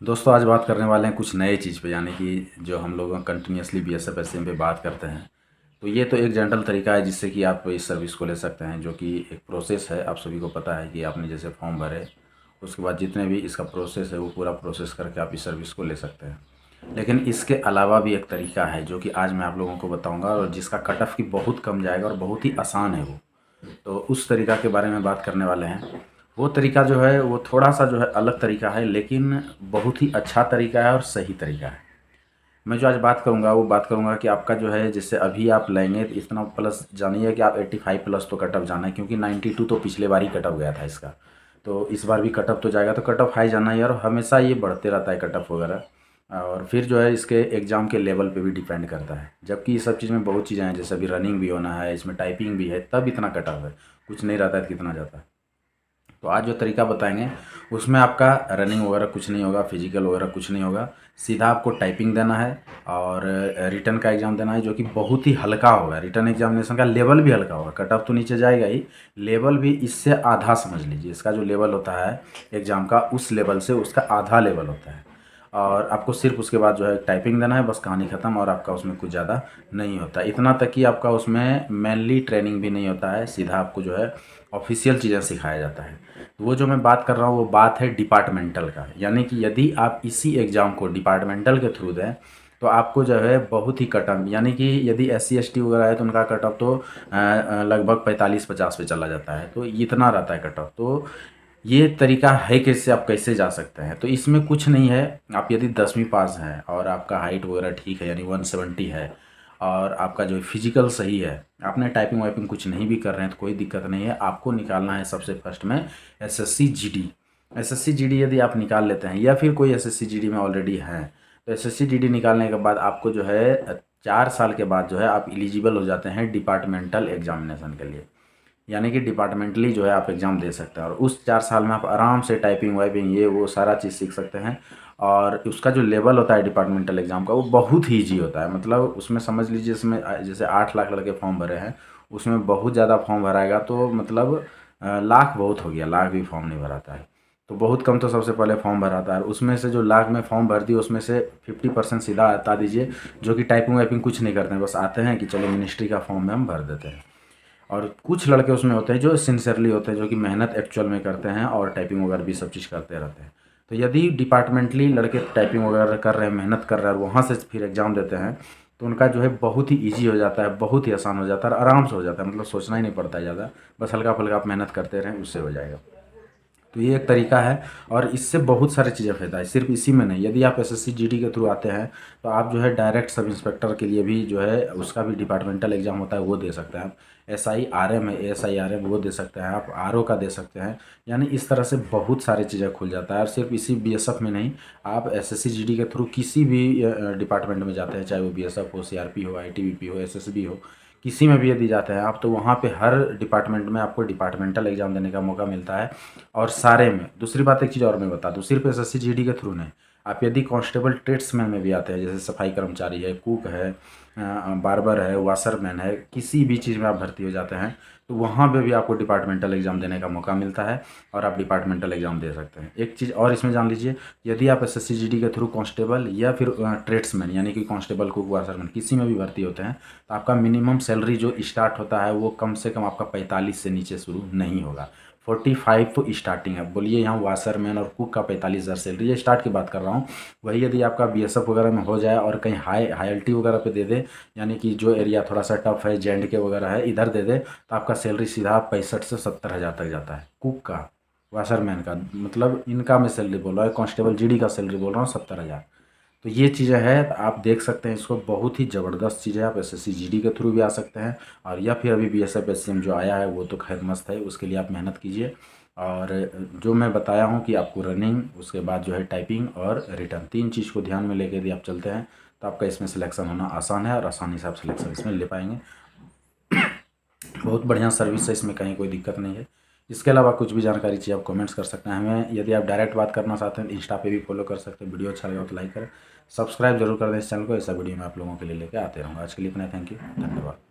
दोस्तों आज बात करने वाले हैं कुछ नए चीज़ पे, यानी कि जो हम लोग कंटिन्यूसली बीएसएफ एसएम पे बात करते हैं। तो ये तो एक जनरल तरीका है जिससे कि आप इस सर्विस को ले सकते हैं, जो कि एक प्रोसेस है। आप सभी को पता है कि आपने जैसे फॉर्म भरे, उसके बाद जितने भी इसका प्रोसेस है वो पूरा प्रोसेस करके आप इस सर्विस को ले सकते हैं। लेकिन इसके अलावा भी एक तरीका है जो कि आज मैं आप लोगों को बताऊँगा, और जिसका कट ऑफ की बहुत कम जाएगा और बहुत ही आसान है वो। तो उस तरीका के बारे में बात करने वाले हैं। वो तरीका जो है वो थोड़ा-सा जो है अलग तरीका है, लेकिन बहुत ही अच्छा तरीका है और सही तरीका है। मैं जो आज बात करूँगा वो बात करूँगा कि आपका जो है, जैसे अभी आप लेंगे तो इतना प्लस जानिए कि आप 85 प्लस तो कट ऑफ जाना है, क्योंकि 92 तो पिछले बार ही कट ऑफ गया था इसका। तो इस बार भी कट ऑफ तो जाएगा, तो कट ऑफ हाई जाना है, और हमेशा ये बढ़ते रहता है कट ऑफ वगैरह। और फिर जो है इसके एग्ज़ाम के लेवल पे भी डिपेंड करता है, जबकि ये सब चीज़ में बहुत चीज़ें हैं, जैसे अभी रनिंग भी होना है, इसमें टाइपिंग भी है, तब इतना कट ऑफ है। कुछ नहीं रहता है तो कितना जाता है। तो आज जो तरीका बताएंगे उसमें आपका रनिंग वगैरह कुछ नहीं होगा, फिजिकल वगैरह कुछ नहीं होगा। सीधा आपको टाइपिंग देना है और रिटन का एग्ज़ाम देना है, जो कि बहुत ही हल्का होगा। रिटन एग्जामिनेशन का लेवल भी हल्का होगा, कट ऑफ तो नीचे जाएगा ही, लेवल भी इससे आधा समझ लीजिए। इसका जो लेवल होता है एग्ज़ाम का, उस लेवल से उसका आधा लेवल होता है। और आपको सिर्फ उसके बाद जो है टाइपिंग देना है, बस कहानी ख़त्म। और आपका उसमें कुछ ज़्यादा नहीं होता, इतना तक कि आपका उसमें मेनली ट्रेनिंग भी नहीं होता है, सीधा आपको जो है ऑफिशियल चीज़ें सिखाया जाता है। तो वो जो मैं बात कर रहा हूँ वो बात है डिपार्टमेंटल का, यानी कि यदि आप इसी एग्ज़ाम को डिपार्टमेंटल के थ्रू दें तो आपको जो है बहुत ही कट ऑफ, यानी कि यदि SC ST वगैरह है तो उनका कट ऑफ तो लगभग 45-50 पे चला जाता है, तो इतना रहता है कट ऑफ। तो ये तरीका है कैसे, आप कैसे जा सकते हैं। तो इसमें कुछ नहीं है। आप यदि 10वीं पास हैं और आपका हाइट वगैरह ठीक है, यानी 170 है, और आपका जो फिजिकल सही है, आपने टाइपिंग वाइपिंग कुछ नहीं भी कर रहे हैं तो कोई दिक्कत नहीं है। आपको निकालना है सबसे फर्स्ट में SSC GD। SSC GD यदि आप निकाल लेते हैं, या फिर कोई SSC GD में ऑलरेडी है, तो SSC GD निकालने के बाद आपको जो है 4 साल के बाद जो है आप एलिजिबल हो जाते हैं डिपार्टमेंटल एग्जामिनेशन के लिए। यानी कि डिपार्टमेंटली जो है आप एग्ज़ाम दे सकते हैं, और उस 4 साल में आप आराम से टाइपिंग वाइपिंग ये वो सारा चीज़ सीख सकते हैं। और उसका जो लेवल होता है डिपार्टमेंटल एग्ज़ाम का, वो बहुत ही ईजी होता है। मतलब उसमें समझ लीजिए, इसमें जैसे 8 लाख लड़के फॉर्म भरे हैं, उसमें बहुत ज़्यादा फॉर्म भराएगा तो मतलब लाख बहुत हो गया, लाख भी फॉर्म नहीं भराता है। तो बहुत कम तो सबसे पहले फॉर्म भराता है, और उसमें से जो लाख में फॉर्म भर दिए उसमें से 50% सीधा हटा दीजिए, जो कि टाइपिंग वाइपिंग कुछ नहीं करते हैं, बस आते हैं कि चलो मिनिस्ट्री का फॉर्म में हम भर देते हैं। और कुछ लड़के उसमें होते हैं जो सिंसियरली होते हैं, जो कि मेहनत एक्चुअल में करते हैं और टाइपिंग वगैरह भी सब चीज़ करते रहते हैं। तो यदि डिपार्टमेंटली लड़के टाइपिंग वगैरह कर रहे हैं, मेहनत कर रहे हैं, और वहाँ से फिर एग्ज़ाम देते हैं, तो उनका जो है बहुत ही ईजी हो जाता है, बहुत ही आसान हो जाता है, और आराम से हो जाता है। मतलब सोचना ही नहीं पड़ता है ज़्यादा, बस हल्का फुल्का आप मेहनत करते रहें, उससे हो जाएगा। तो ये एक तरीका है, और इससे बहुत सारी चीज़ें फ़ायदा है, सिर्फ इसी में नहीं। यदि आप SSC GD के थ्रू आते हैं तो आप जो है डायरेक्ट सब इंस्पेक्टर के लिए भी जो है उसका भी डिपार्टमेंटल एग्ज़ाम होता है, वो दे सकते हैं आप। SIRM है, ASIRM, वो दे सकते हैं आप, RO का दे सकते हैं। यानी इस तरह से बहुत सारी चीज़ें खुल जाता है, और सिर्फ इसी BSF में नहीं, आप SSC GD के थ्रू किसी भी डिपार्टमेंट में जाते हैं, चाहे वो BSF हो, CRP हो, ITBP हो, SSB हो, किसी में भी यदि जाते हैं आप, तो वहाँ पे हर डिपार्टमेंट में आपको डिपार्टमेंटल एग्ज़ाम देने का मौका मिलता है। और सारे में दूसरी बात, एक चीज़ और मैं बता दूँ, सिर्फ SSC GD के थ्रू नहीं, आप यदि कांस्टेबल ट्रेड्समैन में भी आते हैं, जैसे सफाई कर्मचारी है, कुक है, बार्बर है, वाशरमैन है, किसी भी चीज़ में आप भर्ती हो जाते हैं, तो वहाँ पे भी आपको डिपार्टमेंटल एग्ज़ाम देने का मौका मिलता है, और आप डिपार्टमेंटल एग्ज़ाम दे सकते हैं। एक चीज़ और इसमें जान लीजिए, यदि आप SSC GD के थ्रू कांस्टेबल या फिर ट्रेड्समैन, यानी कि कांस्टेबल, कुक, वाशरमैन, किसी में भी भर्ती होते हैं, तो आपका मिनिमम सैलरी जो स्टार्ट होता है वो कम से कम आपका 45 से नीचे शुरू नहीं होगा। 45 तो स्टार्टिंग है। बोलिए यहाँ वाशरमैन और कुक का 45,000 सैलरी, ये स्टार्ट की बात कर रहा हूँ। वही यदि आपका BSF वगैरह में हो जाए और कहीं हाईएल्टी वगैरह पे दे दे, यानी कि जो एरिया थोड़ा सा टफ है, JNK वगैरह है, इधर दे दे, तो आपका सैलरी सीधा 65 से 70 हज़ार तक जाता है। कुक का, वाशरमैन का, मतलब इनका मैं सैलरी बोल रहा हूँ, कांस्टेबल GD का सैलरी बोल रहा हूँ 70 हज़ार। तो ये चीज़ें हैं, तो आप देख सकते हैं इसको, बहुत ही ज़बरदस्त चीज़ है। आप SSC GD के थ्रू भी आ सकते हैं, और या फिर अभी BSF SCM जो आया है वो तो खैर मस्त है, उसके लिए आप मेहनत कीजिए। और जो मैं बताया हूँ कि आपको रनिंग, उसके बाद जो है टाइपिंग और रिटर्न, 3 चीज़ को ध्यान में लेकर यदि आप चलते हैं तो आपका इसमें सिलेक्शन होना आसान है, और आसानी से आप सिलेक्शन इसमें ले पाएंगे। बहुत बढ़िया सर्विस है, इसमें कहीं कोई दिक्कत नहीं है। इसके अलावा कुछ भी जानकारी चाहिए आप कमेंट्स कर सकते हैं हमें। यदि आप डायरेक्ट बात करना चाहते हैं तो इंस्टा पे भी फॉलो कर सकते हैं। वीडियो अच्छा लगा तो लाइक करें, सब्सक्राइब जरूर कर दें इस चैनल को, ऐसा वीडियो मैं आप लोगों के लिए लेकर आते रहूँगा। आज के लिए इतना, थैंक यू, धन्यवाद।